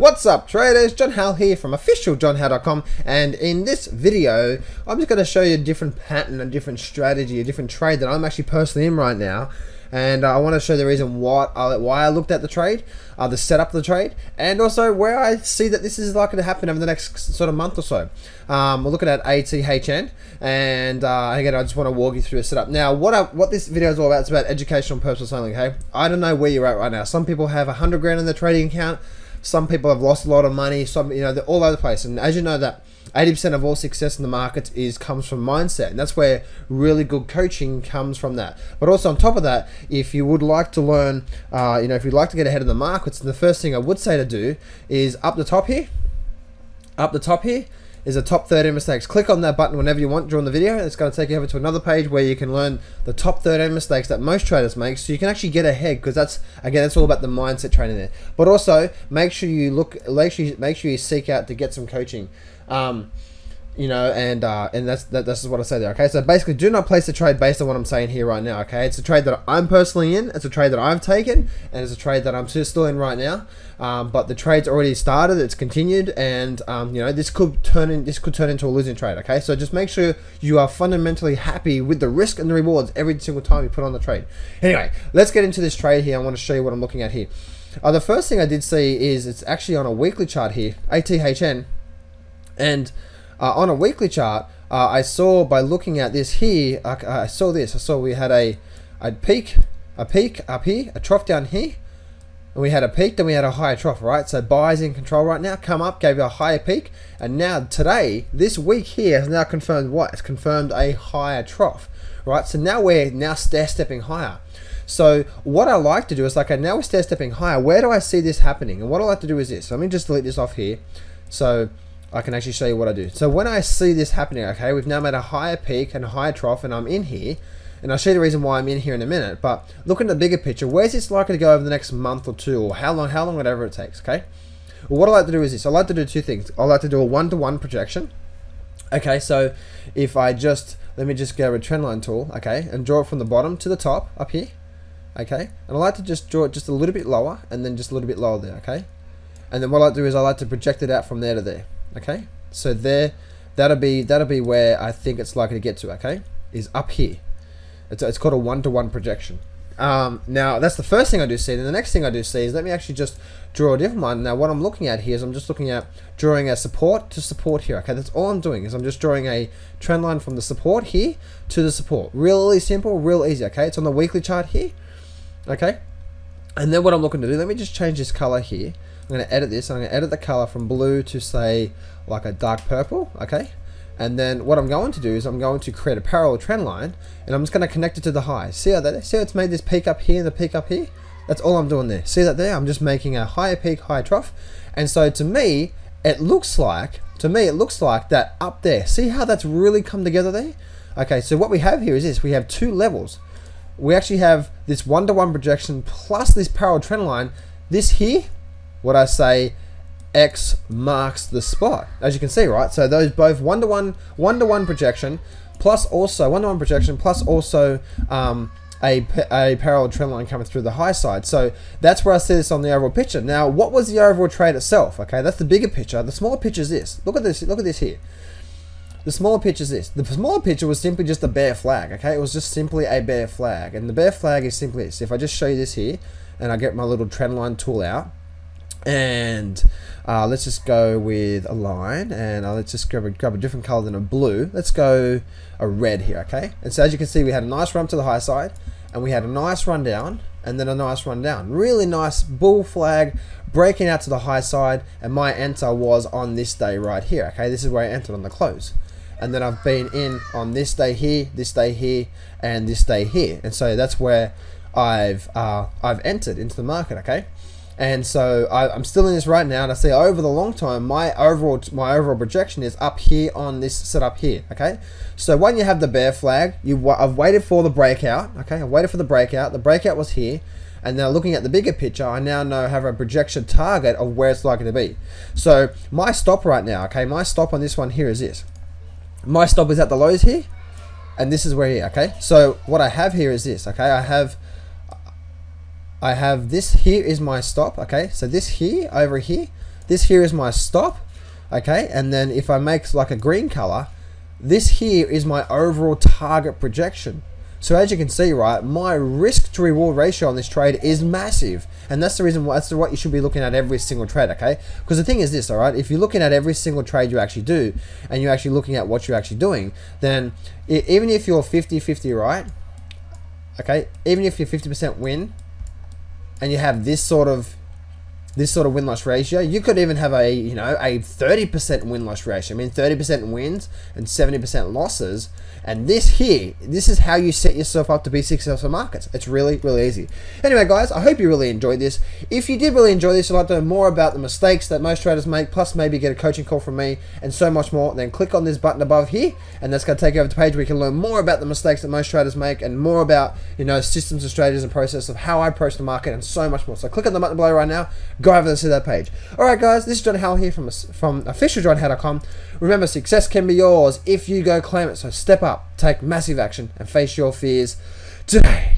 What's up traders, John Hal here from officialjohnhal.com, and in this video I'm just going to show you a different pattern, a different strategy, a different trade that I'm actually personally in right now. And I want to show the reason why I looked at the trade, the setup of the trade, and also where I see that this is likely to happen over the next sort of month or so. We're looking at ATHN, and again, I just want to walk you through a setup. Now, what this video is all about, it's about educational purposes only, okay? I don't know where you're at right now. Some people have 100 grand in their trading account. Some people have lost a lot of money. Some, they're all over the place. And as you know, that 80% of all success in the markets comes from mindset, and that's where really good coaching comes from that. But also on top of that, if you would like to learn, if you'd like to get ahead of the markets, the first thing I would say to do is up the top here is the top 13 mistakes. Click on that button whenever you want during the video. It's going to take you over to another page where you can learn the top 13 mistakes that most traders make, so you can actually get ahead, because that's all about the mindset training there. But also make sure you seek out to get some coaching. And that's what I say there. Okay, so basically, do not place a trade based on what I'm saying here right now. Okay, it's a trade that I'm personally in, it's a trade that I've taken, and it's a trade that I'm still in right now. But the trade's already started, it's continued, and this could turn into a losing trade. Okay, so just make sure you are fundamentally happy with the risk and the rewards every single time you put on the trade. Anyway, let's get into this trade here. I want to show you what I'm looking at here. The first thing I did see is it's actually on a weekly chart here, ATHN. And on a weekly chart, I saw by looking at this here, I saw we had a peak up here, a trough down here, and we had a peak, then we had a higher trough, right? So buyers in control right now, come up, gave you a higher peak, and now today, this week here, has now confirmed what? It's confirmed a higher trough, right? So now we're stair-stepping higher. So what I like to do is, now we're stair-stepping higher. Where do I see this happening? And what I like to do is this. So let me just delete this off here, so I can actually show you what I do. So when I see this happening, okay, we've now made a higher peak and a higher trough, and I'm in here, and I'll show you the reason why I'm in here in a minute. But look at the bigger picture. Where's this likely to go over the next month or two, or how long, whatever it takes, okay? Well, what I like to do is this. I like to do two things. I like to do a one-to-one projection. Okay, so if I let me just go with Trendline tool, okay, and draw it from the bottom to the top up here, okay, and I like to just draw it just a little bit lower, and then just a little bit lower there, okay, and then what I like to do is I like to project it out from there to there. Okay, so that'll be where I think it's likely to get to. Okay, is up here. It's called a one-to-one projection. Now that's the first thing I do see. And the next thing I do see is, let me actually just draw a different one. Now what I'm looking at here is I'm just looking at drawing a support to support here. Okay, that's all I'm doing is I'm just drawing a trend line from the support here to the support. Really simple, real easy. Okay, it's on the weekly chart here. Okay, and then what I'm looking to do, let me just change this color here. I'm going to edit this. I'm going to edit the color from blue to, say, like a dark purple, okay? And then what I'm going to do is I'm going to create a parallel trend line, and I'm just going to connect it to the high. See how it's made this peak up here and the peak up here? That's all I'm doing there. See that there? I'm just making a higher peak, higher trough. And so to me, it looks like that up there. See how that's really come together there? Okay, so what we have here is this. We have two levels. We actually have this one-to-one projection plus this parallel trend line. This here, what I say, X marks the spot, as you can see, right? So those both one-to-one projection plus also a parallel trend line coming through the high side. So that's where I see this on the overall picture. Now, what was the overall trade itself? Okay, that's the bigger picture. The smaller picture is this. Look at this here. The smaller picture is this. The smaller picture was simply just a bear flag. Okay, it was just simply a bear flag, and the bear flag is simply this. If I just show you this here, and I get my little trend line tool out. And let's just go with a line, and let's just grab a different color than a blue. Let's go a red here, okay? And so as you can see, we had a nice run to the high side, and we had a nice run down, and then a nice run down. Really nice bull flag breaking out to the high side, and my enter was on this day right here, okay? This is where I entered on the close. And then I've been in on this day here, and this day here. And so that's where I've entered into the market, okay? And so I'm still in this right now, and I see over the long time my overall projection is up here on this setup here. Okay, so when you have the bear flag, I've waited for the breakout. Okay, I waited for the breakout. The breakout was here, and now looking at the bigger picture, I now have a projection target of where it's likely to be. So my stop right now, okay, my stop on this one here is this. My stop is at the lows here, and this is where here. Okay, so what I have here is this. Okay, I have this here is my stop. Okay, so this here over here this here is my stop, okay, and then if I make like a green color, this here is my overall target projection. So as you can see, right, my risk to reward ratio on this trade is massive, and that's the reason why, that's what you should be looking at every single trade, okay? Because the thing is this, all right, if you're looking at every single trade you actually do, and you're actually looking at what you're actually doing, then even if you're 50-50, right, okay, even if you're 50% win, and you have this sort of win-loss ratio, you could even have a, you know, a 30% win-loss ratio. I mean, 30% wins and 70% losses. And this here, this is how you set yourself up to be successful in markets. It's really, really easy. Anyway, guys, I hope you really enjoyed this. If you did really enjoy this, you'd like to know more about the mistakes that most traders make, plus maybe get a coaching call from me and so much more, then click on this button above here, and that's going to take you over to the page where you can learn more about the mistakes that most traders make and more about, you know, systems and strategies and process of how I approach the market and so much more. So click on the button below right now. Go over and see that page. Alright guys, this is John Howell here from officialjohnhowell.com. Remember, success can be yours if you go claim it. So step up, take massive action, and face your fears today.